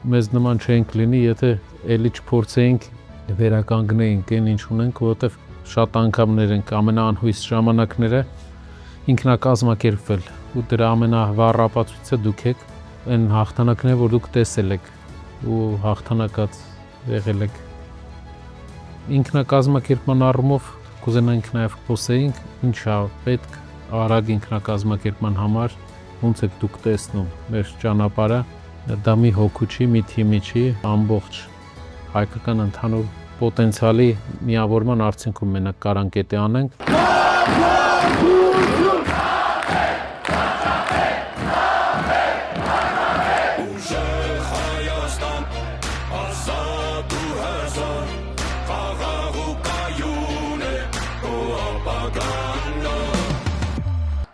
մեզ նման չենք լինի, եթե էլի չփորձեինք վերականգնեինք այն ինչ ունենք, որովհետև շատ անգամներ ենք ամենաանհույս ժամանակները ինքնակազմակերպվել ու դրա ամենավառ ապացույցը դուք եք, այն հաղթանակները, որ դուք տեսել եք ու հաղթանակած եղել եք։ Ինքնակազմակերպման առումով կուզենայինք նաև խոսեինք, ինչա պետք արագ ինքնակազմակերպման համար, ոնց եք դուք տեսնում մեր ճանապարհը, դա մի հոգու չի, մի թիմի չի, ամբողջ հայկական ընդհանուր պոտենցիալի միավորման արդյունքում մենակ կարանք էտե անենք։ Ազատ ու հզոր, խաղաղ ու կայուն է, ու ապագա